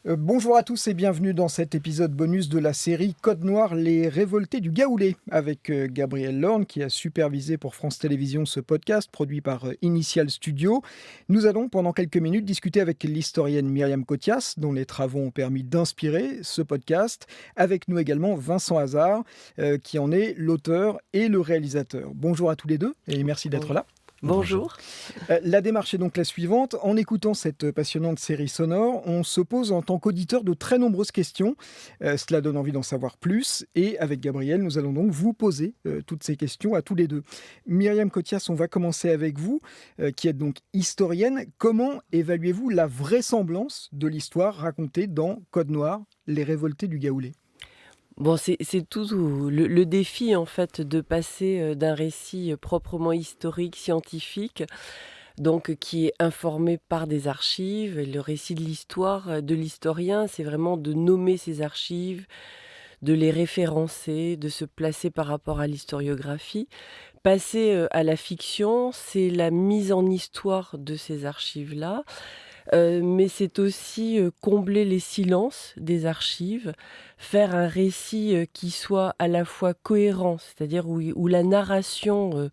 Bonjour à tous et bienvenue dans cet épisode bonus de la série Code Noir, les révoltés du Gaaoulé, avec Gabriel Lorne qui a supervisé pour France Télévisions ce podcast produit par Initial Studio. Nous allons pendant quelques minutes discuter avec l'historienne Myriam Cothias, dont les travaux ont permis d'inspirer ce podcast. Avec nous également Vincent Hazard, qui en est l'auteur et le réalisateur. Bonjour à tous les deux et merci d'être là. Bonjour. La démarche est donc la suivante. En écoutant cette passionnante série sonore, on se pose en tant qu'auditeur de très nombreuses questions. Cela donne envie d'en savoir plus. Et avec Gabriel, nous allons donc vous poser toutes ces questions à tous les deux. Myriam Cothias, on va commencer avec vous, qui êtes donc historienne. Comment évaluez-vous la vraisemblance de l'histoire racontée dans Code Noir, les révoltés du Gaaoulé ? Bon, c'est tout le défi, en fait, de passer d'un récit proprement historique, scientifique, donc qui est informé par des archives. Et le récit de l'histoire de l'historien, c'est vraiment de nommer ces archives, de les référencer, de se placer par rapport à l'historiographie. Passer à la fiction, c'est la mise en histoire de ces archives-là. Mais c'est aussi combler les silences des archives, faire un récit qui soit à la fois cohérent, c'est-à-dire où la narration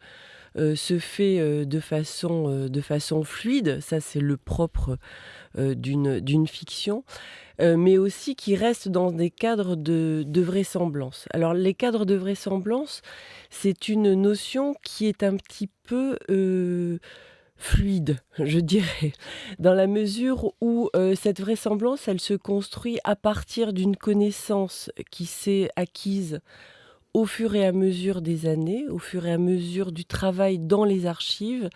se fait de façon fluide, ça c'est le propre d'une fiction, mais aussi qui reste dans des cadres de vraisemblance. Alors les cadres de vraisemblance, c'est une notion qui est un petit peu fluide, je dirais, dans la mesure où cette vraisemblance, elle se construit à partir d'une connaissance qui s'est acquise au fur et à mesure des années, au fur et à mesure du travail dans les archives,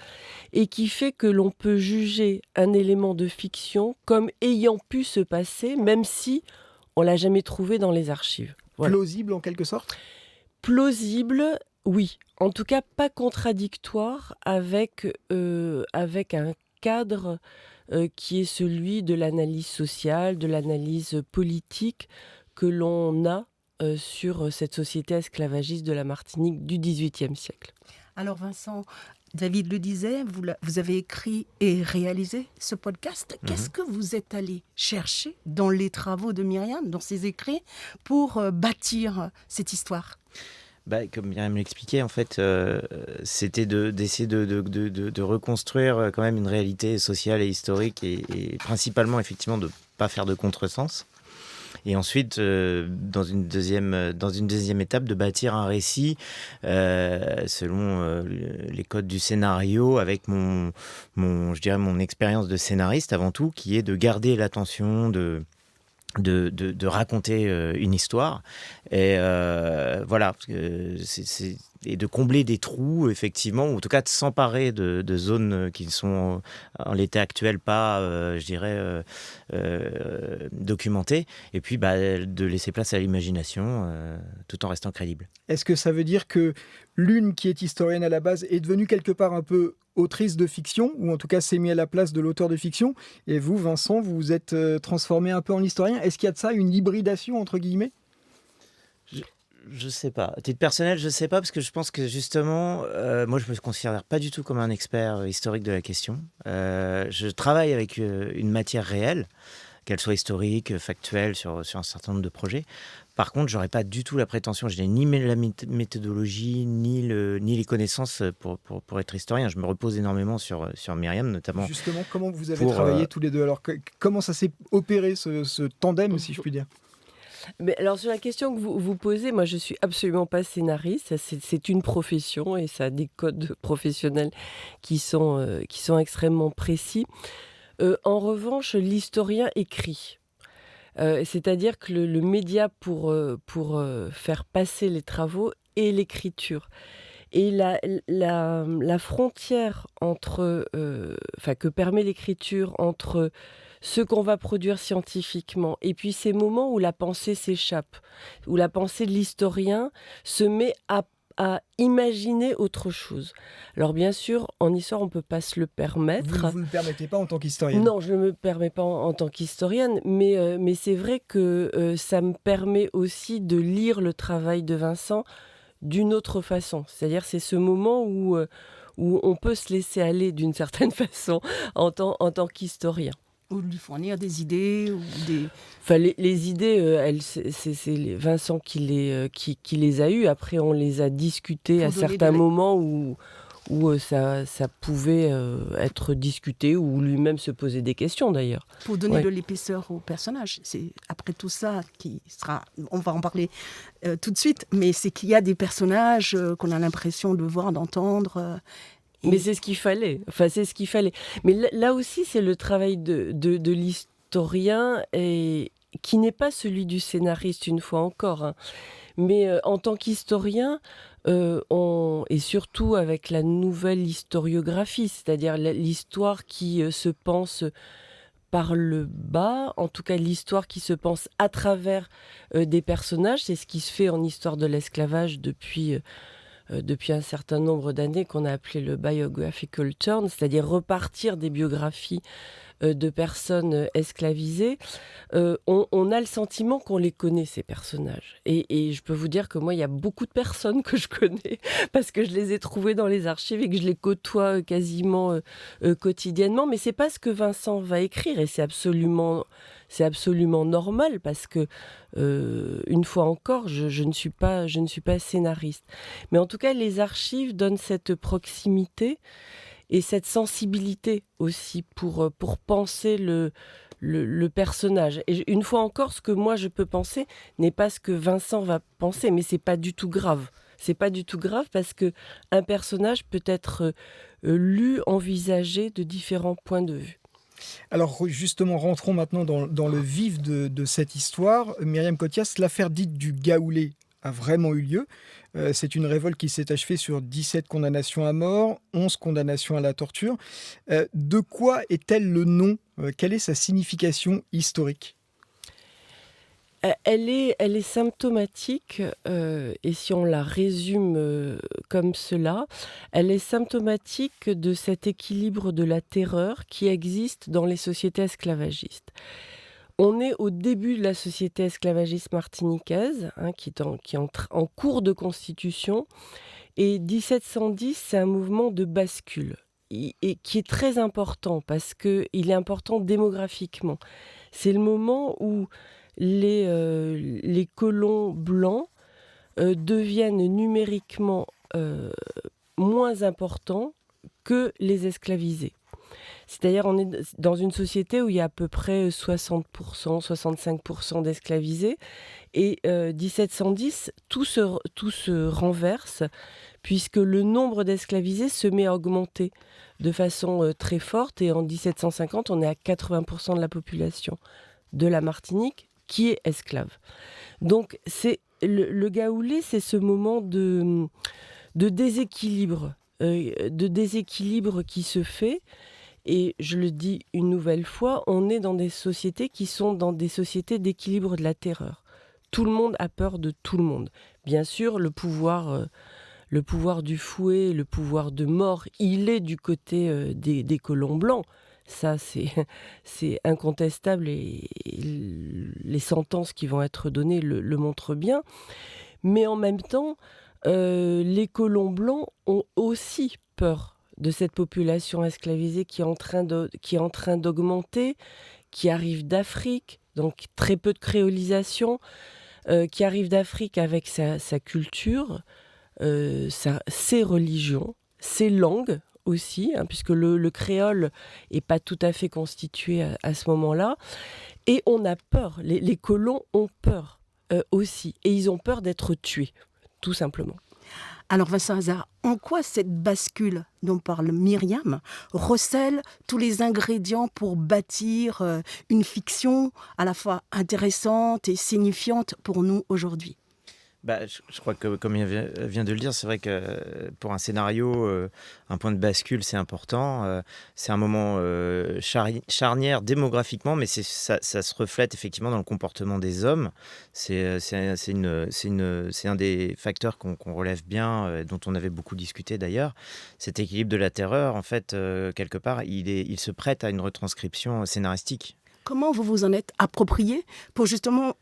et qui fait que l'on peut juger un élément de fiction comme ayant pu se passer, même si on l'a jamais trouvé dans les archives. Voilà. Plausible en quelque sorte ? Plausible, oui. En tout cas, pas contradictoire avec un cadre qui est celui de l'analyse sociale, de l'analyse politique que l'on a sur cette société esclavagiste de la Martinique du XVIIIe siècle. Alors Vincent, David le disait, vous avez écrit et réalisé ce podcast. Qu'est-ce que vous êtes allé chercher dans les travaux de Myriam, dans ses écrits, pour bâtir cette histoire ? Comme Myriam l'expliquait, en fait, c'était d'essayer de reconstruire quand même une réalité sociale et historique et principalement, effectivement, de ne pas faire de contresens. Et ensuite, dans une deuxième étape, de bâtir un récit selon les codes du scénario, avec je dirais mon expérience de scénariste avant tout, qui est de garder l'attention, de raconter une histoire et voilà, parce que et de combler des trous, effectivement, ou en tout cas de s'emparer de zones qui sont en l'état actuel pas, je dirais, documentées, et puis de laisser place à l'imagination tout en restant crédible. Est-ce que ça veut dire que l'une qui est historienne à la base est devenue quelque part un peu autrice de fiction, ou en tout cas s'est mis à la place de l'auteur de fiction, et vous, Vincent, vous vous êtes transformé un peu en historien ? Est-ce qu'il y a de ça une hybridation, entre guillemets ? Je sais pas. À titre personnel, je sais pas, parce que je pense que justement, moi je me considère pas du tout comme un expert historique de la question. Je travaille avec une matière réelle, qu'elle soit historique, factuelle, sur un certain nombre de projets. Par contre, j'aurais pas du tout la prétention, je n'ai ni la méthodologie, ni les connaissances pour être historien. Je me repose énormément sur Myriam, notamment. Justement, comment vous avez travaillé tous les deux ? Alors, comment ça s'est opéré, ce tandem, si je puis dire ? Mais alors sur la question que vous posez, moi je suis absolument pas scénariste, c'est une profession et ça a des codes professionnels qui sont extrêmement précis. En revanche, l'historien écrit. C'est-à-dire que le média pour faire passer les travaux est l'écriture. Et la frontière que permet l'écriture entre ce qu'on va produire scientifiquement et puis ces moments où la pensée s'échappe, où la pensée de l'historien se met à imaginer autre chose. Alors bien sûr, en histoire, on ne peut pas se le permettre. Vous ne le permettez pas en tant qu'historienne ? Non, je ne me permets pas en tant qu'historienne, mais c'est vrai que ça me permet aussi de lire le travail de Vincent d'une autre façon. C'est-à-dire c'est ce moment où on peut se laisser aller d'une certaine façon en tant qu'historien. Ou lui fournir des idées ou des... Enfin, les idées, c'est Vincent qui les a eues. Après, on les a discutées Pour à donner certains moments où ça pouvait être discuté, ou lui-même se poser des questions d'ailleurs. Pour donner Ouais. de l'épaisseur au personnage. C'est après tout ça qui sera... On va en parler tout de suite, mais c'est qu'il y a des personnages qu'on a l'impression de voir, d'entendre. Mais c'est ce qu'il fallait. Enfin, c'est ce qu'il fallait. Mais là aussi, c'est le travail de l'historien, et qui n'est pas celui du scénariste, une fois encore, hein. Mais en tant qu'historien, et surtout avec la nouvelle historiographie, c'est-à-dire l'histoire qui se pense par le bas, en tout cas l'histoire qui se pense à travers des personnages, c'est ce qui se fait en histoire de l'esclavage depuis un certain nombre d'années, qu'on a appelé le biographical turn, c'est-à-dire repartir des biographies de personnes esclavisées. On a le sentiment qu'on les connaît, ces personnages. Et je peux vous dire que moi, il y a beaucoup de personnes que je connais, parce que je les ai trouvées dans les archives et que je les côtoie quasiment quotidiennement. Mais c'est pas ce que Vincent va écrire, et c'est absolument normal, parce que une fois encore, je ne suis pas scénariste. Mais en tout cas, les archives donnent cette proximité et cette sensibilité aussi pour penser le personnage. Et une fois encore, ce que moi je peux penser n'est pas ce que Vincent va penser, mais c'est pas du tout grave. C'est pas du tout grave, parce que un personnage peut être lu, envisagé de différents points de vue. Alors justement, rentrons maintenant dans le vif de cette histoire. Myriam Cothias, l'affaire dite du Gaaoulé a vraiment eu lieu. C'est une révolte qui s'est achevée sur 17 condamnations à mort, 11 condamnations à la torture. De quoi est-elle le nom ? Quelle est sa signification historique ? Elle est symptomatique, et si on la résume comme cela, elle est symptomatique de cet équilibre de la terreur qui existe dans les sociétés esclavagistes. On est au début de la société esclavagiste martiniquaise, hein, qui est en cours de constitution, et 1710, c'est un mouvement de bascule, et qui est très important, parce qu'il est important démographiquement. C'est le moment où les colons blancs deviennent numériquement moins importants que les esclavisés. C'est-à-dire, on est dans une société où il y a à peu près 60%, 65% d'esclavisés. Et 1710, tout se renverse, puisque le nombre d'esclavisés se met à augmenter de façon très forte. Et en 1750, on est à 80% de la population de la Martinique qui est esclave. Donc, le Gaaoulé, c'est ce moment de déséquilibre, qui se fait. Et je le dis une nouvelle fois, on est dans des sociétés qui sont dans des sociétés d'équilibre de la terreur. Tout le monde a peur de tout le monde. Bien sûr, le pouvoir du fouet, le pouvoir de mort, il est du côté des colons blancs. Ça, c'est incontestable, et les sentences qui vont être données le montrent bien. Mais en même temps, les colons blancs ont aussi peur de cette population esclavisée qui est en train d'augmenter, qui arrive d'Afrique, donc très peu de créolisation, qui arrive d'Afrique avec sa culture, ses religions, ses langues aussi, hein, puisque le créole n'est pas tout à fait constitué à ce moment-là. Et on a peur, les colons ont peur aussi, et ils ont peur d'être tués, tout simplement. Alors Vincent Hazard, en quoi cette bascule dont parle Myriam recèle tous les ingrédients pour bâtir une fiction à la fois intéressante et signifiante pour nous aujourd'hui ? Je crois que, comme il vient de le dire, c'est vrai que pour un scénario, un point de bascule, c'est important. C'est un moment charnière démographiquement, mais ça se reflète effectivement dans le comportement des hommes. C'est un des facteurs qu'on relève bien, dont on avait beaucoup discuté d'ailleurs. Cet équilibre de la terreur, en fait, quelque part, il se prête à une retranscription scénaristique. Comment vous vous en êtes approprié pour justement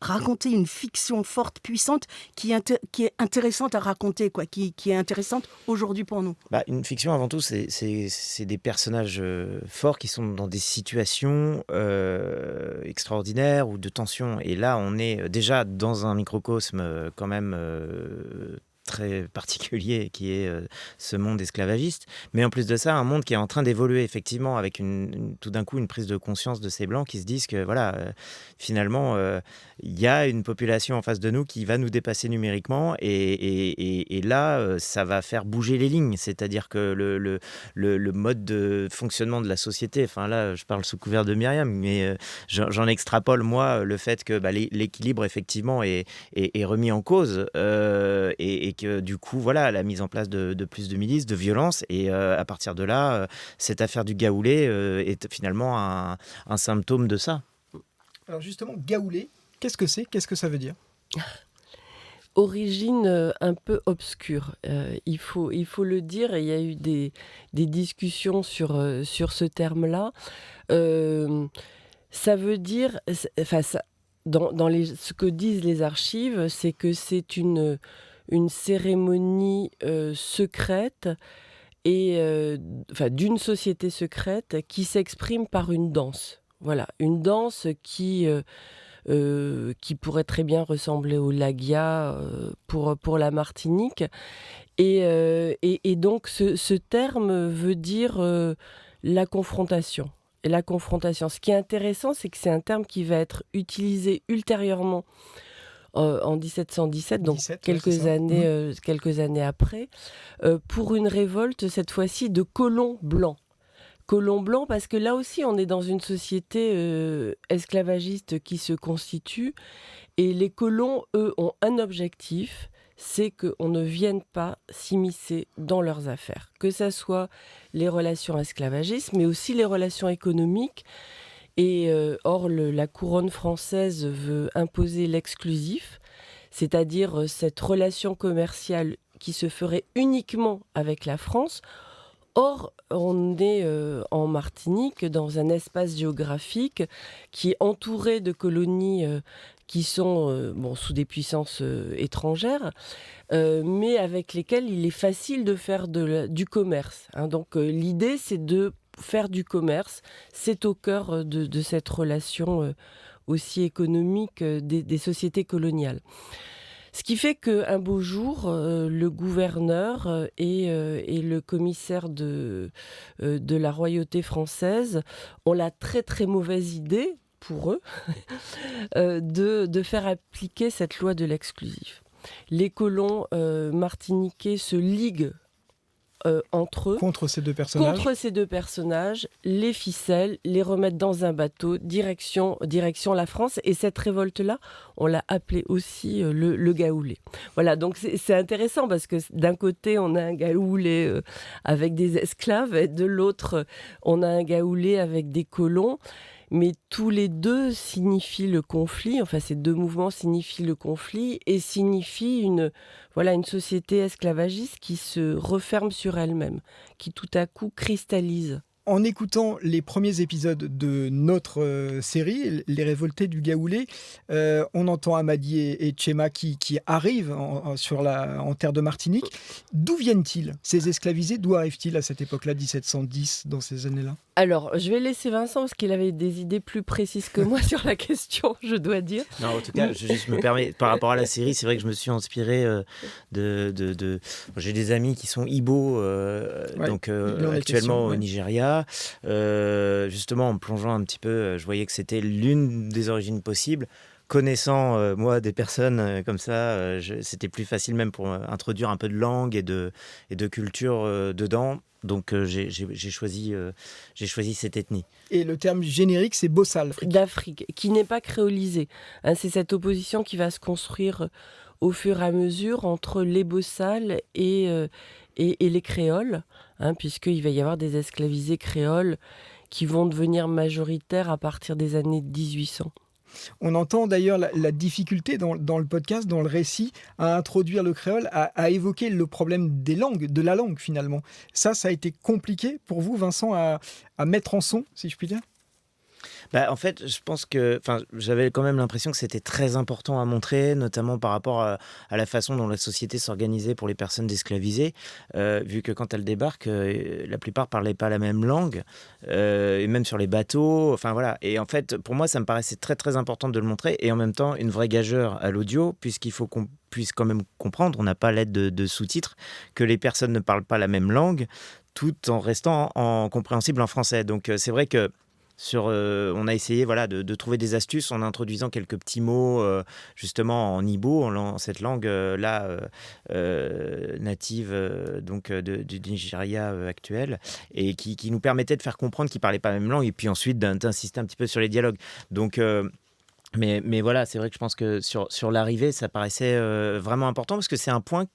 raconter une fiction forte, puissante, qui est intéressante à raconter, quoi, qui est intéressante aujourd'hui pour nous. Une fiction, avant tout, c'est des personnages forts qui sont dans des situations extraordinaires ou de tension. Et là, on est déjà dans un microcosme quand même très particulier qui est ce monde esclavagiste, mais en plus de ça un monde qui est en train d'évoluer effectivement avec tout d'un coup une prise de conscience de ces blancs qui se disent que voilà finalement il y a une population en face de nous qui va nous dépasser numériquement et là ça va faire bouger les lignes, c'est-à-dire que le mode de fonctionnement de la société, enfin là je parle sous couvert de Myriam, mais j'en extrapole moi le fait que l'équilibre effectivement est remis en cause et que du coup, voilà, la mise en place de plus de milices, de violences, et à partir de là, cette affaire du Gaoulé est finalement un symptôme de ça. Alors justement, Gaoulé, qu'est-ce que c'est ? Qu'est-ce que ça veut dire ? Origine un peu obscure, il faut le dire, et il y a eu des discussions sur ce terme-là. Ça veut dire, enfin, ce que disent les archives, c'est que c'est une cérémonie secrète et d'une société secrète qui s'exprime par une danse. Voilà, une danse qui pourrait très bien ressembler au lagia pour la Martinique. Et donc ce terme veut dire la confrontation. Et la confrontation. Ce qui est intéressant, c'est que c'est un terme qui va être utilisé ultérieurement en 1717, donc quelques années après, pour une révolte, cette fois-ci, de colons blancs. Colons blancs, parce que là aussi, on est dans une société esclavagiste qui se constitue, et les colons, eux, ont un objectif, c'est qu'on ne vienne pas s'immiscer dans leurs affaires. Que ce soit les relations esclavagistes, mais aussi les relations économiques. Et or, la couronne française veut imposer l'exclusif, c'est-à-dire cette relation commerciale qui se ferait uniquement avec la France. Or, on est en Martinique, dans un espace géographique qui est entouré de colonies qui sont sous des puissances étrangères, mais avec lesquelles il est facile de faire du commerce. Hein. Donc l'idée, c'est de faire du commerce. C'est au cœur de cette relation aussi économique des sociétés coloniales. Ce qui fait qu'un beau jour, le gouverneur et le commissaire de la royauté française ont la très très mauvaise idée, pour eux, de faire appliquer cette loi de l'exclusif. Les colons martiniquais se liguent entre eux. Contre ces deux personnages, les ficelles, les remettent dans un bateau, direction la France. Et cette révolte-là, on l'a appelée aussi le Gaoulé. Voilà, donc c'est intéressant parce que d'un côté, on a un Gaoulé avec des esclaves, et de l'autre, on a un Gaoulé avec des colons. Mais tous les deux signifient le conflit, enfin ces deux mouvements signifient le conflit et signifient une société esclavagiste qui se referme sur elle-même, qui tout à coup cristallise. En écoutant les premiers épisodes de notre série, Les Révoltés du Gaoulé, on entend Amadi et Tchema qui arrivent en terre de Martinique. D'où viennent-ils, ces esclavisés ? D'où arrivent-ils à cette époque-là, 1710, dans ces années-là ? Alors, je vais laisser Vincent parce qu'il avait des idées plus précises que moi sur la question, je dois dire. Non, en tout cas, je me permets, par rapport à la série, c'est vrai que je me suis inspiré j'ai des amis qui sont Ibo, actuellement au Nigeria. Justement, en me plongeant un petit peu, je voyais que c'était l'une des origines possibles. Connaissant, moi, des personnes comme ça, c'était plus facile même pour introduire un peu de langue et de culture dedans. Donc j'ai choisi cette ethnie. Et le terme générique, c'est Bossal. D'Afrique, qui n'est pas créolisé. Hein, c'est cette opposition qui va se construire au fur et à mesure entre les Bossal et les créoles, hein, puisqu'il va y avoir des esclavisés créoles qui vont devenir majoritaires à partir des années 1800. On entend d'ailleurs la difficulté dans le podcast, dans le récit, à introduire le créole, à évoquer le problème des langues, de la langue finalement. Ça a été compliqué pour vous, Vincent, à mettre en son, si je puis dire ? En fait, je pense que, j'avais quand même l'impression que c'était très important à montrer, notamment par rapport à la façon dont la société s'organisait pour les personnes esclavisées, vu que quand elles débarquent, la plupart parlaient pas la même langue, et même sur les bateaux, enfin voilà. Et en fait, pour moi, ça me paraissait très très important de le montrer, et en même temps, une vraie gageure à l'audio, puisqu'il faut qu'on puisse quand même comprendre, on n'a pas l'aide de sous-titres, que les personnes ne parlent pas la même langue, tout en restant compréhensible en français. Donc c'est vrai que on a essayé de trouver des astuces en introduisant quelques petits mots justement en Igbo, cette langue native du Nigeria actuel, et qui nous permettait de faire comprendre qu'ils ne parlaient pas la même langue, et puis ensuite d'insister un petit peu sur les dialogues. Donc mais voilà, c'est vrai que je pense que sur l'arrivée, ça paraissait vraiment important, parce que c'est un point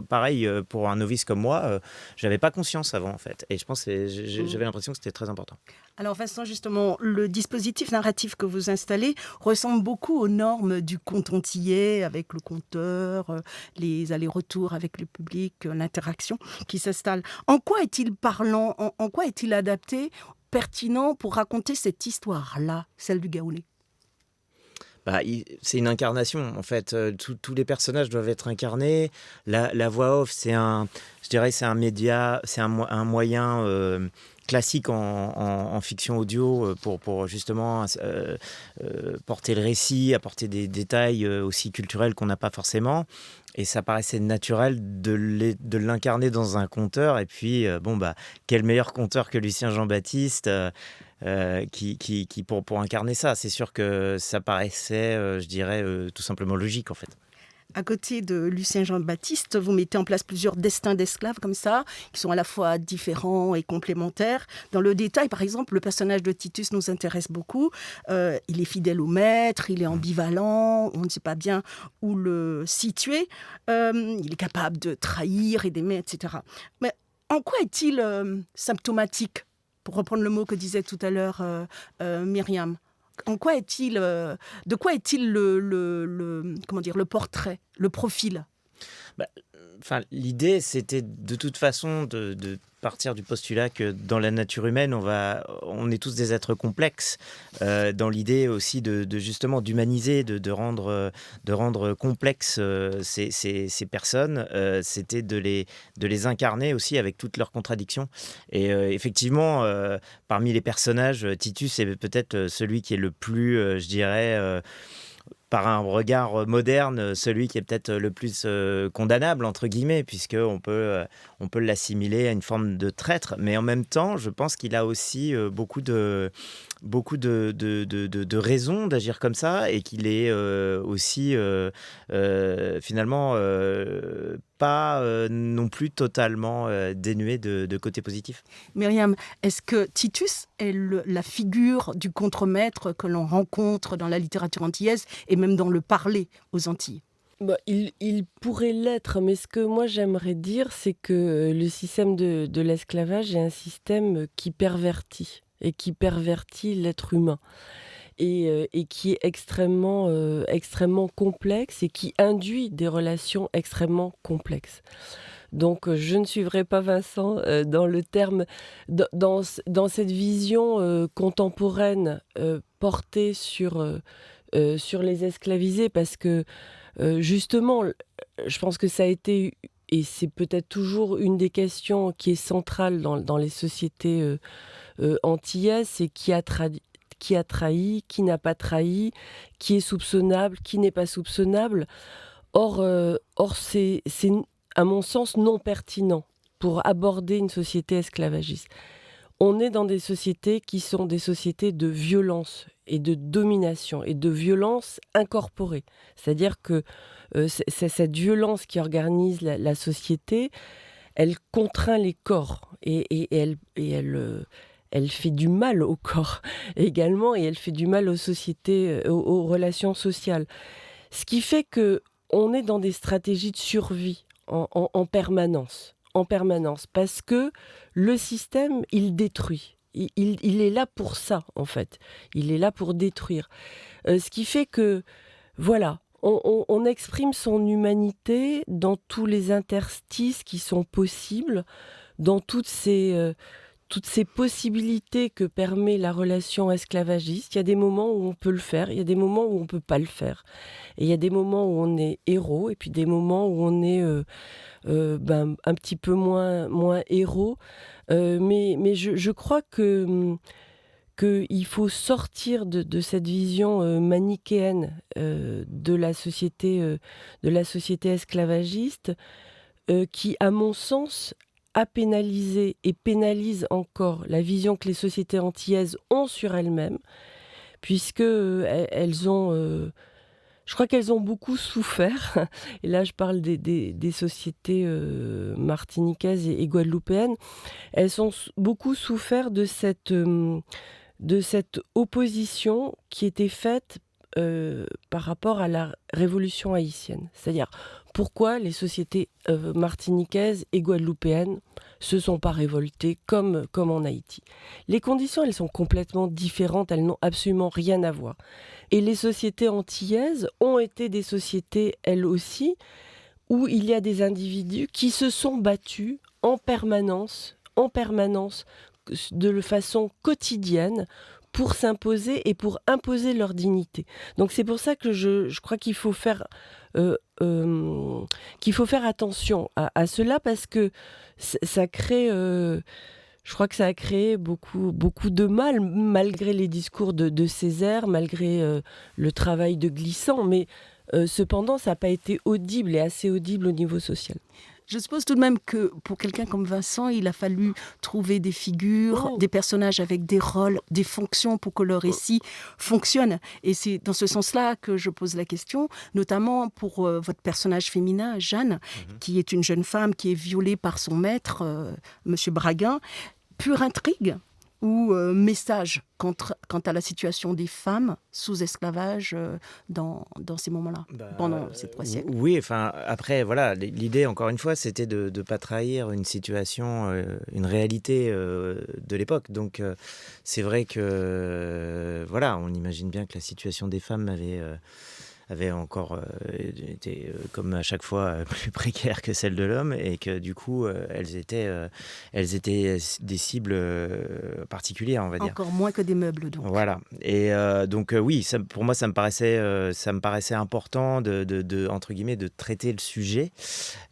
pareil, pour un novice comme moi, j'avais pas conscience avant en fait. Et je pense que j'avais l'impression que c'était très important. Alors Vincent, justement, le dispositif narratif que vous installez ressemble beaucoup aux normes du conte antillais, avec le conteur, les allers-retours avec le public, l'interaction qui s'installe. En quoi est-il parlant, en quoi est-il adapté, pertinent pour raconter cette histoire-là, celle du Gaoulé? C'est une incarnation en fait. Tous les personnages doivent être incarnés. La voix off, je dirais, c'est un média, c'est un moyen classique en fiction audio pour justement porter le récit, apporter des détails aussi culturels qu'on n'a pas forcément. Et ça paraissait naturel de l'incarner dans un conteur. Et puis, quel meilleur conteur que Lucien Jean-Baptiste qui pour incarner ça. C'est sûr que ça paraissait, je dirais, tout simplement logique en fait. À côté de Lucien Jean-Baptiste, vous mettez en place plusieurs destins d'esclaves comme ça, qui sont à la fois différents et complémentaires. Dans le détail, par exemple, le personnage de Titus nous intéresse beaucoup. Il est fidèle au maître, il est ambivalent, on ne sait pas bien où le situer. Il est capable de trahir et d'aimer, etc. Mais en quoi est-il symptomatique, pour reprendre le mot que disait tout à l'heure Myriam? En quoi est-il, de quoi est-il le portrait, le profil? L'idée, c'était de toute façon de partir du postulat que dans la nature humaine, on est tous des êtres complexes. Dans l'idée aussi de justement d'humaniser, de rendre complexes ces personnes, c'était de les incarner aussi avec toutes leurs contradictions. Et effectivement, parmi les personnages, Titus est peut-être celui qui est le plus, je dirais, par un regard moderne, celui qui est peut-être le plus condamnable, entre guillemets, puisqu'on peut l'assimiler à une forme de traître. Mais en même temps, je pense qu'il a aussi beaucoup de raisons d'agir comme ça, et qu'il est aussi finalement pas non plus totalement dénué de côté positif. Myriam, est-ce que Titus est la figure du contremaître que l'on rencontre dans la littérature antillaise et même dans le parler aux Antilles? Il pourrait l'être, mais ce que moi j'aimerais dire, c'est que le système de l'esclavage est un système qui pervertit l'être humain, et qui est extrêmement complexe, et qui induit des relations extrêmement complexes. Donc je ne suivrai pas Vincent dans le terme, dans cette vision contemporaine portée sur les esclavisés, parce que justement, je pense que ça a été, et c'est peut-être toujours une des questions qui est centrale dans les sociétés antillaises, c'est qui a trahi, qui n'a pas trahi, qui est soupçonnable, qui n'est pas soupçonnable. Or c'est à mon sens non pertinent pour aborder une société esclavagiste. On est dans des sociétés qui sont des sociétés de violence et de domination et de violence incorporée. C'est-à-dire que c'est cette violence qui organise la société, elle contraint les corps, et elle fait du mal au corps également, et elle fait du mal aux sociétés, aux relations sociales. Ce qui fait qu'on est dans des stratégies de survie en permanence, parce que le système, il détruit. Il est là pour ça, en fait. Il est là pour détruire. Ce qui fait que, voilà, on exprime son humanité dans tous les interstices qui sont possibles, dans toutes ces toutes ces possibilités que permet la relation esclavagiste. Il y a des moments où on peut le faire, il y a des moments où on ne peut pas le faire. Et il y a des moments où on est héros, et puis des moments où on est un petit peu moins héros. Mais je crois qu'il faut sortir de cette vision manichéenne de la société esclavagiste, qui, à mon sens, a pénalisé et pénalise encore la vision que les sociétés antillaises ont sur elles-mêmes, puisque elles ont, je crois qu'elles ont beaucoup souffert. Et là, je parle des sociétés martiniquaises et guadeloupéennes. Elles ont beaucoup souffert de cette opposition qui était faite par rapport à la révolution haïtienne. C'est-à-dire, pourquoi les sociétés martiniquaises et guadeloupéennes se sont pas révoltées comme en Haïti. Les conditions, elles sont complètement différentes, elles n'ont absolument rien à voir. Et les sociétés antillaises ont été des sociétés, elles aussi, où il y a des individus qui se sont battus en permanence, de façon quotidienne, pour s'imposer et pour imposer leur dignité. Donc c'est pour ça que je crois qu'il faut faire attention à cela, parce que ça crée, je crois que ça a créé beaucoup de mal, malgré les discours de Césaire, malgré le travail de Glissant, mais cependant ça n'a pas été audible et assez audible au niveau social. Je suppose tout de même que pour quelqu'un comme Vincent, il a fallu trouver des figures, des personnages avec des rôles, des fonctions pour que le récit fonctionne. Et c'est dans ce sens-là que je pose la question, notamment pour votre personnage féminin, Jeanne, qui est une jeune femme qui est violée par son maître, Monsieur Braguin. Pure intrigue ou message quant à la situation des femmes sous esclavage dans ces moments-là, pendant ces 3 siècles. Oui, enfin, après, voilà, l'idée, encore une fois, c'était de ne pas trahir une situation, une réalité de l'époque. Donc, c'est vrai que, voilà, on imagine bien que la situation des femmes avait encore été, comme à chaque fois, plus précaire que celle de l'homme, et que du coup, elles étaient des cibles particulières, on va dire. Encore moins que des meubles, donc. Voilà. Et donc, oui, pour moi, ça me paraissait important entre guillemets, de traiter le sujet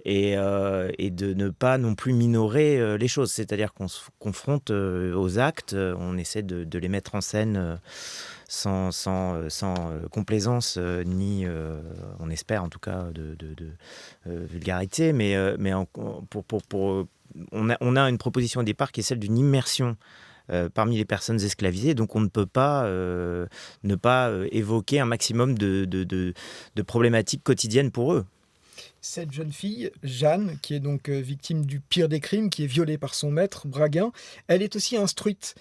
et de ne pas non plus minorer les choses. C'est-à-dire qu'on se confronte aux actes, on essaie de les mettre en scène sans complaisance, ni, on espère en tout cas, de vulgarité, mais on a une proposition au départ qui est celle d'une immersion parmi les personnes esclavisées, donc on ne peut pas ne pas évoquer un maximum de problématiques quotidiennes pour eux. Cette jeune fille, Jeanne, qui est donc victime du pire des crimes, qui est violée par son maître, Braguin, elle est aussi instruite,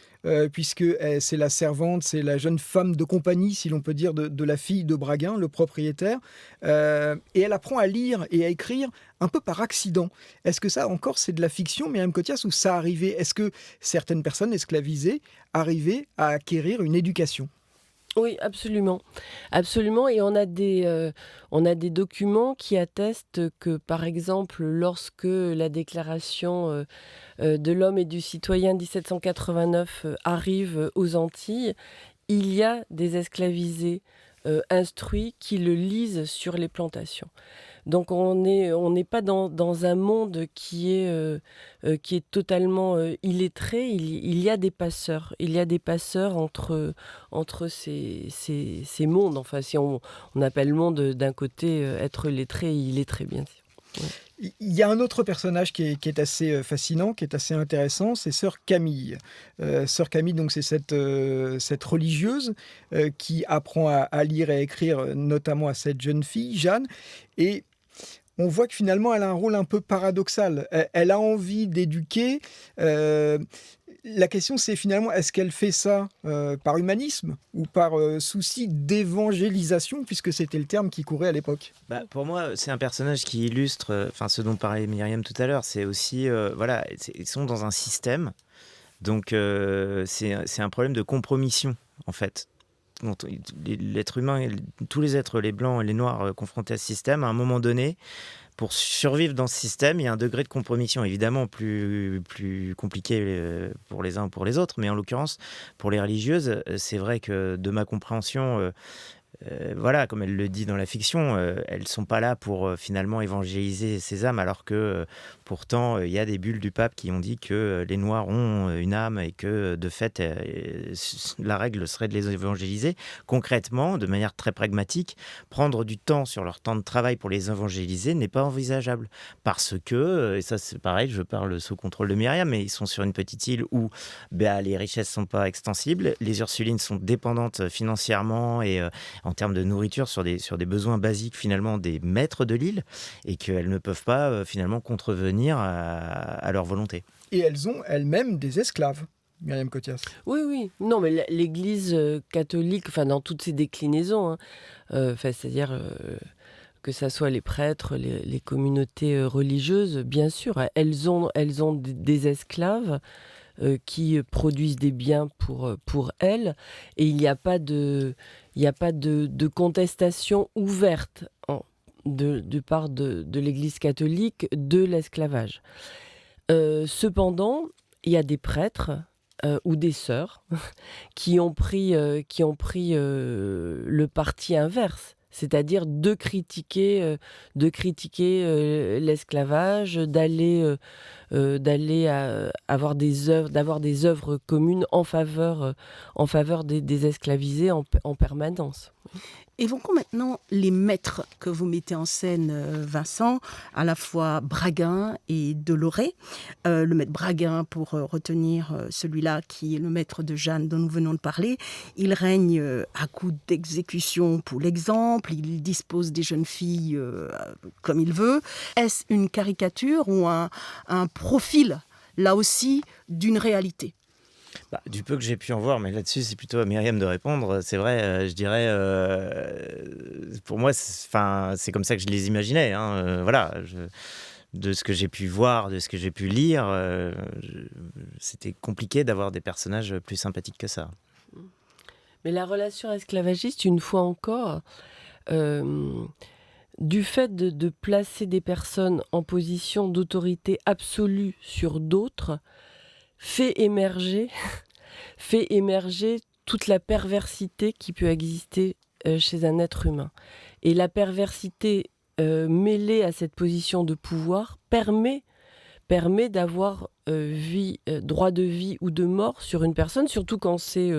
puisque c'est la servante, c'est la jeune femme de compagnie, si l'on peut dire, de la fille de Braguin, le propriétaire. Et elle apprend à lire et à écrire un peu par accident. Est-ce que ça, encore, c'est de la fiction, Myriam Cothias, ou ça arrivait? Est-ce que certaines personnes esclavisées arrivaient à acquérir une éducation? Oui, absolument. Absolument. Et on a des documents qui attestent que, par exemple, lorsque la déclaration de l'homme et du citoyen 1789 arrive aux Antilles, il y a des esclavisés instruits qui le lisent sur les plantations. Donc on n'est pas dans un monde qui est totalement illettré. Il y a des passeurs. Il y a des passeurs entre ces mondes. Enfin, si on appelle monde d'un côté être lettré et illettré, bien sûr. Ouais. Il y a un autre personnage qui est assez fascinant, qui est assez intéressant, c'est Sœur Camille. Sœur Camille, donc, c'est cette religieuse qui apprend à lire et à écrire, notamment à cette jeune fille, Jeanne. Et on voit que finalement, elle a un rôle un peu paradoxal. Elle a envie d'éduquer. La question, c'est finalement, est-ce qu'elle fait ça par humanisme ou par souci d'évangélisation, puisque c'était le terme qui courait à l'époque? Pour moi, c'est un personnage qui illustre ce dont parlait Myriam tout à l'heure. C'est aussi, voilà, ils sont dans un système. Donc, c'est un problème de compromission, en fait. L'être humain, tous les êtres, les blancs et les noirs, confrontés à ce système, à un moment donné, pour survivre dans ce système, il y a un degré de compromission évidemment plus compliqué pour les uns ou pour les autres, mais en l'occurrence, pour les religieuses, c'est vrai que de ma compréhension, voilà, comme elle le dit dans la fiction, elles ne sont pas là pour finalement évangéliser ces âmes, alors que pourtant il y a des bulles du pape qui ont dit que les Noirs ont une âme et que de fait la règle serait de les évangéliser. Concrètement, de manière très pragmatique, prendre du temps sur leur temps de travail pour les évangéliser n'est pas envisageable. Parce que, et ça c'est pareil, je parle sous contrôle de Myriam, mais ils sont sur une petite île où les richesses ne sont pas extensibles, les Ursulines sont dépendantes financièrement et en termes de nourriture sur des besoins basiques finalement des maîtres de l'île et qu'elles ne peuvent pas finalement contrevenir à leur volonté. Et elles ont elles-mêmes des esclaves, Myriam Cottias. Oui. Non, mais l'Église catholique, enfin dans toutes ses déclinaisons, c'est-à-dire que ça soit les prêtres, les communautés religieuses, bien sûr, elles ont des esclaves qui produisent des biens pour elles, et il n'y a pas de contestation ouverte de part de l'Église catholique de l'esclavage. Cependant, il y a des prêtres ou des sœurs qui ont pris le parti inverse, c'est-à-dire de critiquer l'esclavage, d'aller d'avoir des œuvres communes en faveur des esclavisés en permanence. Évoquons maintenant les maîtres que vous mettez en scène, Vincent, à la fois Braguin et Deloret. Le maître Braguin, pour retenir celui-là qui est le maître de Jeanne dont nous venons de parler, il règne à coup d'exécution pour l'exemple, il dispose des jeunes filles comme il veut. Est-ce une caricature ou un profil, là aussi, d'une réalité ? Du peu que j'ai pu en voir, mais là-dessus, c'est plutôt à Myriam de répondre. C'est vrai, je dirais, pour moi, c'est comme ça que je les imaginais. Voilà, de ce que j'ai pu voir, de ce que j'ai pu lire, c'était compliqué d'avoir des personnages plus sympathiques que ça. Mais la relation esclavagiste, une fois encore, du fait de placer des personnes en position d'autorité absolue sur d'autres, fait émerger toute la perversité qui peut exister chez un être humain. Et la perversité mêlée à cette position de pouvoir permet d'avoir droit de vie ou de mort sur une personne, surtout quand c'est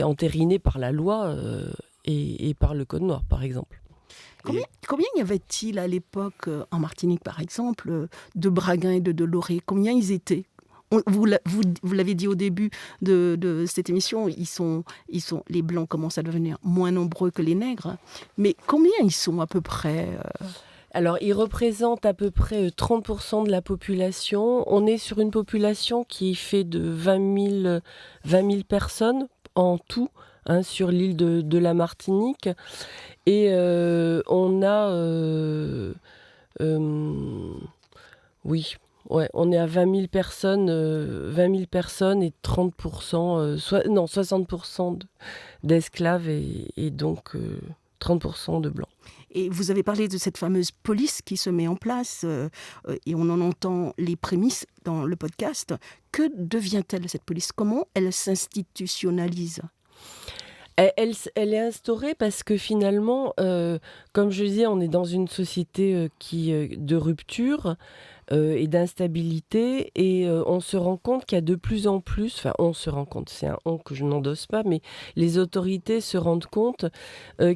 entériné par la loi et par le Code noir, par exemple. Combien y avait-il à l'époque, en Martinique par exemple, de Braguin et de Deloret ? Combien ils étaient ? Vous l'avez dit au début de cette émission, les Blancs commencent à devenir moins nombreux que les Nègres. Mais combien ils sont à peu près Alors, ils représentent à peu près 30% de la population. On est sur une population qui fait de 20 000 personnes en tout, sur l'île de la Martinique. Et on a... on est à 20 000 personnes et 30%, 60% d'esclaves et donc 30% de blancs. Et vous avez parlé de cette fameuse police qui se met en place, et on en entend les prémices dans le podcast. Que devient-elle, cette police ? Comment elle s'institutionnalise ? Elle est instaurée parce que finalement, comme je disais, on est dans une société de rupture et d'instabilité, et on se rend compte qu'il y a de plus en plus, c'est un on que je n'endosse pas, mais les autorités se rendent compte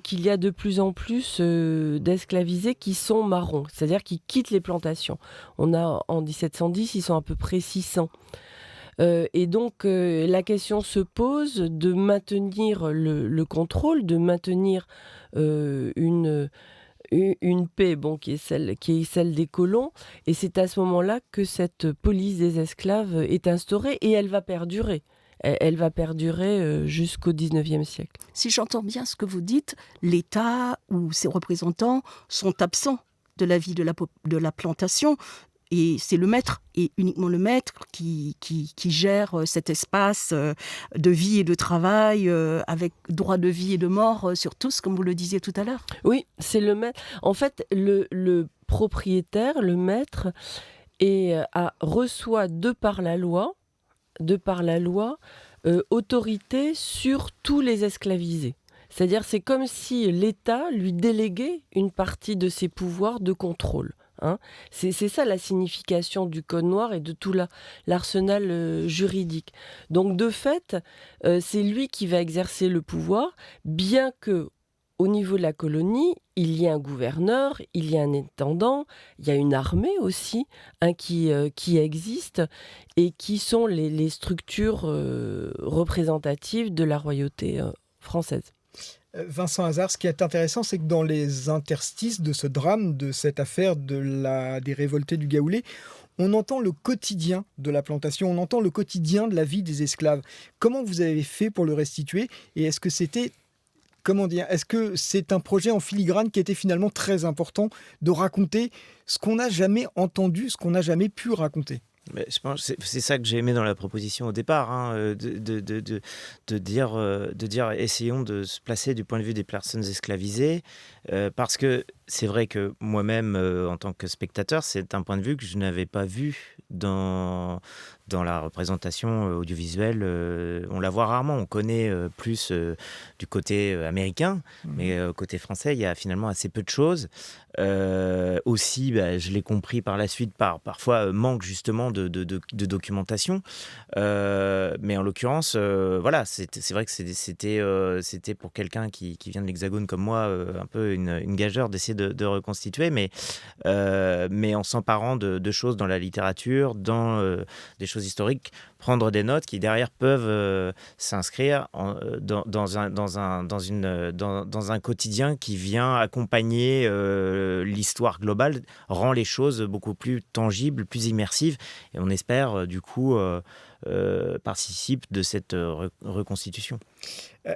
qu'il y a de plus en plus d'esclavisés qui sont marrons, c'est-à-dire qui quittent les plantations. On a en 1710, ils sont à peu près 600. Et donc, la question se pose de maintenir le contrôle, de maintenir une paix qui est celle des colons. Et c'est à ce moment-là que cette police des esclaves est instaurée, et elle va perdurer. Elle va perdurer jusqu'au 19e siècle. Si j'entends bien ce que vous dites, l'État ou ses représentants sont absents de la vie de la plantation. Et c'est le maître, et uniquement le maître, qui gère cet espace de vie et de travail, avec droit de vie et de mort sur tous, comme vous le disiez tout à l'heure. Oui, c'est le maître. En fait, le propriétaire, le maître, reçoit de par la loi, autorité sur tous les esclavisés. C'est-à-dire, c'est comme si l'État lui déléguait une partie de ses pouvoirs de contrôle. Hein. C'est ça la signification du Code noir et de tout l'arsenal juridique. Donc, de fait, c'est lui qui va exercer le pouvoir, bien que au niveau de la colonie, il y a un gouverneur, il y a un intendant, il y a une armée aussi qui existe et qui sont les structures représentatives de la royauté française. Vincent Hazard, ce qui est intéressant, c'est que dans les interstices de ce drame, de cette affaire des révoltés du Gao-lé, on entend le quotidien de la plantation, on entend le quotidien de la vie des esclaves. Comment vous avez fait pour le restituer et est-ce que c'est un projet en filigrane qui était finalement très important de raconter ce qu'on n'a jamais entendu, ce qu'on n'a jamais pu raconter? Mais je pense que c'est ça que j'ai aimé dans la proposition au départ, hein, de dire essayons de se placer du point de vue des personnes esclavisées, parce que c'est vrai que moi-même, en tant que spectateur, c'est un point de vue que je n'avais pas vu dans la représentation audiovisuelle. On la voit rarement, on connaît plus du côté américain, mais côté français, il y a finalement assez peu de choses. Aussi, je l'ai compris par la suite, parfois manque justement de documentation. Mais en l'occurrence, voilà, c'est vrai que c'était pour quelqu'un qui vient de l'Hexagone comme moi, un peu une gageure d'essayer de reconstituer, mais en s'emparant de choses dans la littérature, dans des choses historiques, prendre des notes qui derrière peuvent s'inscrire dans un quotidien qui vient accompagner l'histoire globale, rend les choses beaucoup plus tangibles, plus immersives, et on espère du coup participe de cette reconstitution.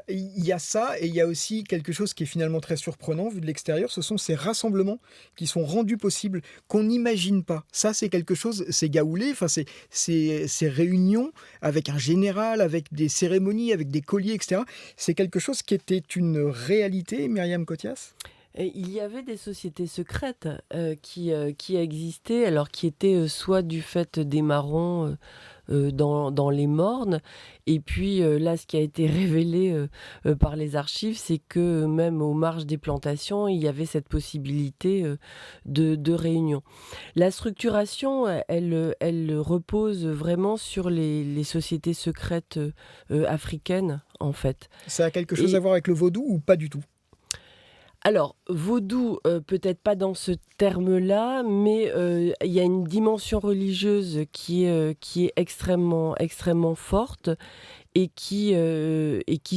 Il y a ça, et il y a aussi quelque chose qui est finalement très surprenant vu de l'extérieur, ce sont ces rassemblements qui sont rendus possibles, qu'on n'imagine pas. Ça, c'est quelque chose, c'est Gao-lé, enfin, ces réunions avec un général, avec des cérémonies, avec des colliers, etc. C'est quelque chose qui était une réalité, Myriam Cothias? Et il y avait des sociétés secrètes qui existaient, alors qui étaient soit du fait des marrons dans les mornes, et puis là, ce qui a été révélé par les archives, c'est que même aux marges des plantations, il y avait cette possibilité de réunion. La structuration, elle repose vraiment sur les sociétés secrètes africaines, en fait. Ça a quelque chose à voir avec le vaudou ou pas du tout? Alors, vaudou, peut-être pas dans ce terme-là, mais il y a une dimension religieuse qui est extrêmement, extrêmement forte et qui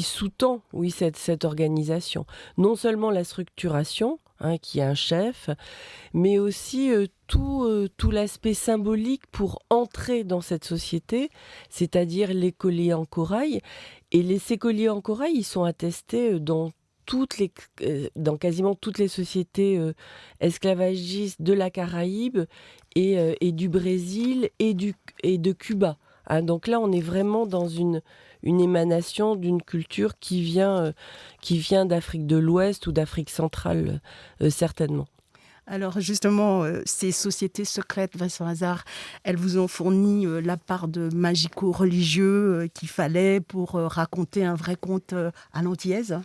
sous-tend, oui, cette organisation. Non seulement la structuration, hein, qui a un chef, mais aussi tout l'aspect symbolique pour entrer dans cette société, c'est-à-dire les colliers en corail. Et ces colliers en corail, ils sont attestés dans quasiment toutes les sociétés esclavagistes de la Caraïbe et du Brésil et de Cuba. Hein, donc là, on est vraiment dans une émanation d'une culture qui vient d'Afrique de l'Ouest ou d'Afrique centrale, certainement. Alors justement, ces sociétés secrètes, Vincent Hazard, elles vous ont fourni la part de magico-religieux qu'il fallait pour raconter un vrai conte à l'antillaise?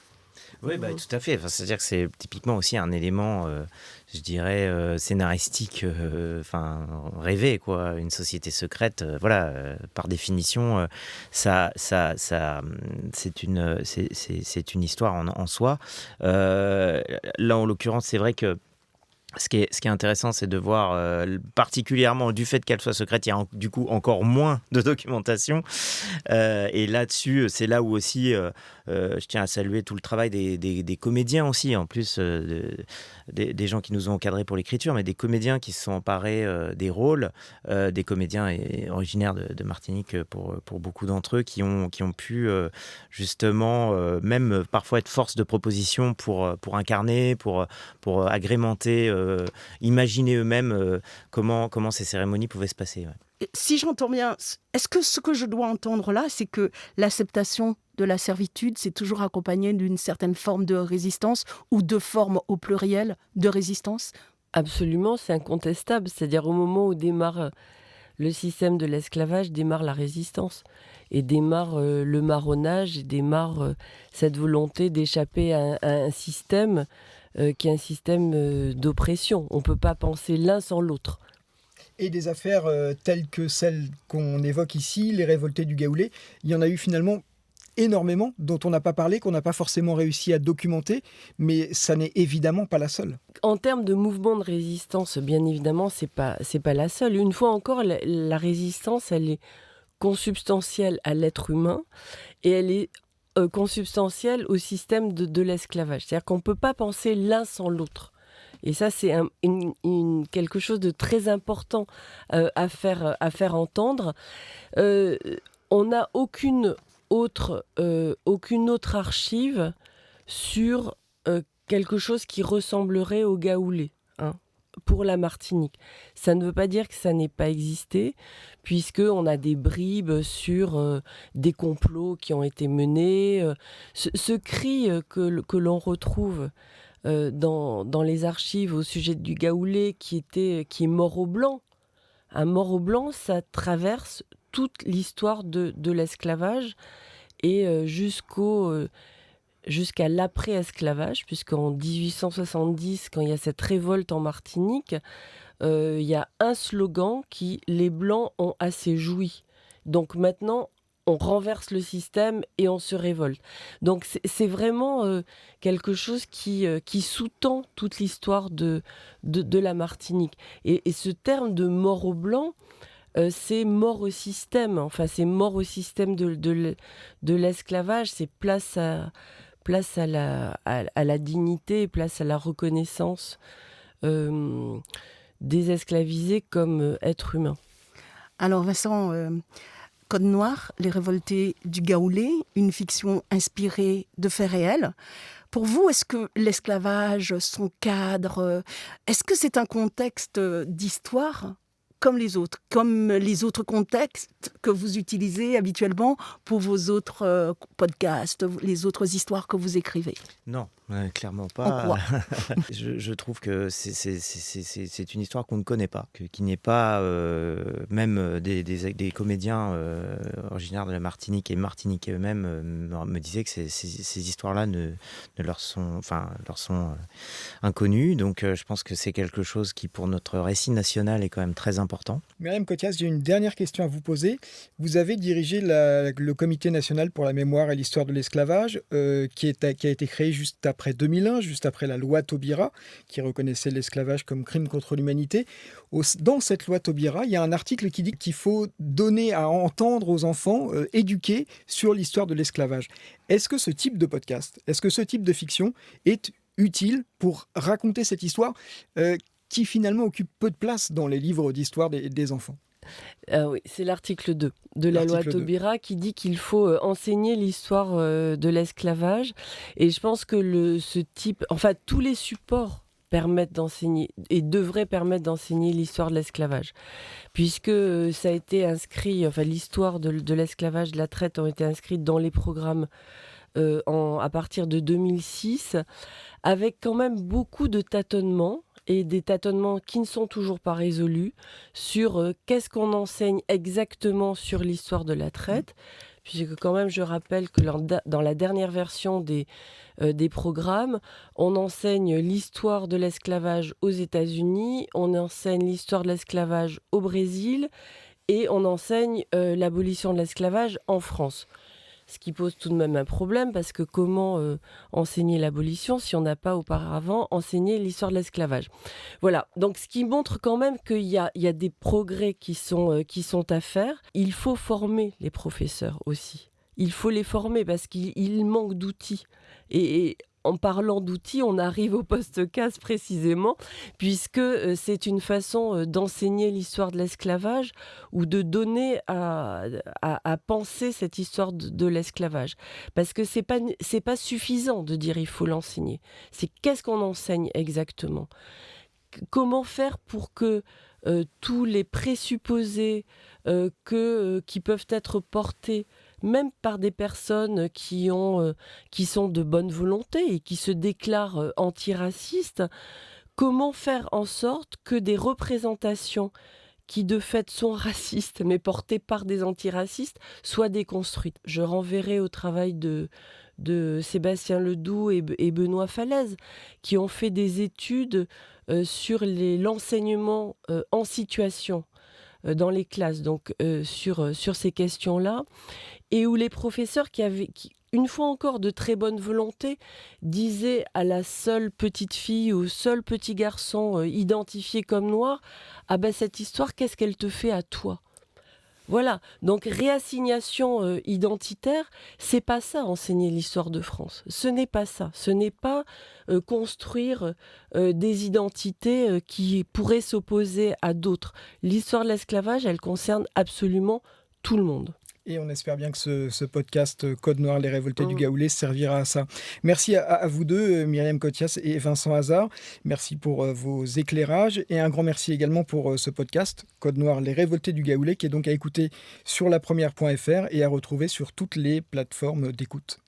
Oui, tout à fait. Enfin, c'est-à-dire que c'est typiquement aussi un élément, je dirais, scénaristique, rêvé, quoi. Une société secrète, par définition, c'est une histoire en soi. Là, en l'occurrence, c'est vrai que ce qui est intéressant, c'est de voir, particulièrement du fait qu'elle soit secrète, il y a du coup encore moins de documentation. Et là-dessus, c'est là où aussi, je tiens à saluer tout le travail des comédiens aussi, en plus des gens qui nous ont encadrés pour l'écriture, mais des comédiens qui se sont emparés des rôles, des comédiens originaires de Martinique pour beaucoup d'entre eux, qui ont pu justement même parfois être force de proposition pour incarner, pour agrémenter, imaginer eux-mêmes comment ces cérémonies pouvaient se passer. Ouais. Si j'entends bien, est-ce que ce que je dois entendre là, c'est que l'acceptation de la servitude, c'est toujours accompagné d'une certaine forme de résistance ou de forme au pluriel de résistance? Absolument, c'est incontestable. C'est-à-dire au moment où démarre le système de l'esclavage, démarre la résistance et démarre le marronnage et démarre cette volonté d'échapper à un système qui est un système d'oppression. On ne peut pas penser l'un sans l'autre. Et des affaires telles que celles qu'on évoque ici, les révoltés du Gao, il y en a eu finalement énormément dont on n'a pas parlé, qu'on n'a pas forcément réussi à documenter, mais ça n'est évidemment pas la seule. En termes de mouvement de résistance, bien évidemment, c'est pas la seule. Une fois encore, la résistance, elle est consubstantielle à l'être humain et elle est consubstantielle au système de l'esclavage. C'est-à-dire qu'on ne peut pas penser l'un sans l'autre. Et ça, c'est quelque chose de très important à faire entendre. On n'a aucune autre archive sur quelque chose qui ressemblerait au gaoulé, hein, pour la Martinique. Ça ne veut pas dire que ça n'ait pas existé, puisqu'on a des bribes sur des complots qui ont été menés. Ce cri que l'on retrouve dans les archives au sujet du gaoulé qui est mort au blanc. Un mort au blanc, ça traverse toute l'histoire de l'esclavage et jusqu'à l'après-esclavage, puisqu'en 1870, quand il y a cette révolte en Martinique, il y a un slogan les Blancs ont assez joui. Donc maintenant, on renverse le système et on se révolte. Donc c'est vraiment quelque chose qui sous-tend toute l'histoire de la Martinique. Et ce terme de mort au blanc, c'est mort au système. Enfin, c'est mort au système de l'esclavage. C'est place à la dignité, place à la reconnaissance des esclavisés comme êtres humains. Alors Vincent, Code Noir, Les Révoltés du Gaoulé, une fiction inspirée de faits réels. Pour vous, est-ce que l'esclavage, son cadre, est-ce que c'est un contexte d'histoire comme les autres contextes que vous utilisez habituellement pour vos autres podcasts, les autres histoires que vous écrivez? Non, clairement En pas. quoi? Je trouve que c'est une histoire qu'on ne connaît pas, qu'il n'y ait pas même des comédiens originaires de la Martinique et Martinique eux-mêmes me disaient que ces histoires-là leur sont inconnues. Donc je pense que c'est quelque chose qui, pour notre récit national, est quand même très important. Myriam Cothias, j'ai une dernière question à vous poser. Vous avez dirigé le Comité national pour la mémoire et l'histoire de l'esclavage, qui a été créé juste après 2001, juste après la loi Taubira, qui reconnaissait l'esclavage comme crime contre l'humanité. Dans cette loi Taubira, il y a un article qui dit qu'il faut donner à entendre aux enfants, éduquer sur l'histoire de l'esclavage. Est-ce que ce type de podcast, est-ce que ce type de fiction est utile pour raconter cette histoire qui finalement occupe peu de place dans les livres d'histoire des enfants? Oui, c'est l'article 2 de la loi Taubira qui dit qu'il faut enseigner l'histoire de l'esclavage. Et je pense que tous les supports permettent d'enseigner et devraient permettre d'enseigner l'histoire de l'esclavage. Puisque ça a été inscrit, l'histoire de l'esclavage, de la traite ont été inscrites dans les programmes à partir de 2006, avec quand même beaucoup de tâtonnements. Et des tâtonnements qui ne sont toujours pas résolus sur qu'est-ce qu'on enseigne exactement sur l'histoire de la traite, puisque quand même je rappelle que dans la dernière version des programmes, on enseigne l'histoire de l'esclavage aux États-Unis, on enseigne l'histoire de l'esclavage au Brésil et on enseigne l'abolition de l'esclavage en France. Ce qui pose tout de même un problème, parce que comment enseigner l'abolition si on n'a pas auparavant enseigné l'histoire de l'esclavage? Voilà, donc ce qui montre quand même qu'il y a des progrès qui sont à faire. Il faut former les professeurs aussi. Il faut les former parce qu'il manque d'outils. Et en parlant d'outils, on arrive au post-casse précisément, puisque c'est une façon d'enseigner l'histoire de l'esclavage ou de donner à penser cette histoire de l'esclavage. Parce que c'est pas suffisant de dire il faut l'enseigner. C'est qu'est-ce qu'on enseigne exactement? Comment faire pour que tous les présupposés qui peuvent être portés même par des personnes qui sont de bonne volonté et qui se déclarent antiracistes, comment faire en sorte que des représentations qui de fait sont racistes, mais portées par des antiracistes, soient déconstruites. Je renverrai au travail de Sébastien Ledoux et Benoît Falaise, qui ont fait des études sur l'enseignement en situation dans les classes, donc sur ces questions-là, et où les professeurs une fois encore de très bonne volonté, disaient à la seule petite fille ou au seul petit garçon identifié comme noir, ah ben cette histoire, qu'est-ce qu'elle te fait à toi ? Voilà, donc réassignation identitaire, c'est pas ça enseigner l'histoire de France. Ce n'est pas ça. Ce n'est pas construire des identités qui pourraient s'opposer à d'autres. L'histoire de l'esclavage, elle concerne absolument tout le monde. Et on espère bien que ce podcast Code Noir, les révoltés du Gaaoulé servira à ça. Merci à vous deux, Myriam Cothias et Vincent Hazard. Merci pour vos éclairages et un grand merci également pour ce podcast Code Noir, les révoltés du Gaaoulé, qui est donc à écouter sur lapremière.fr et à retrouver sur toutes les plateformes d'écoute.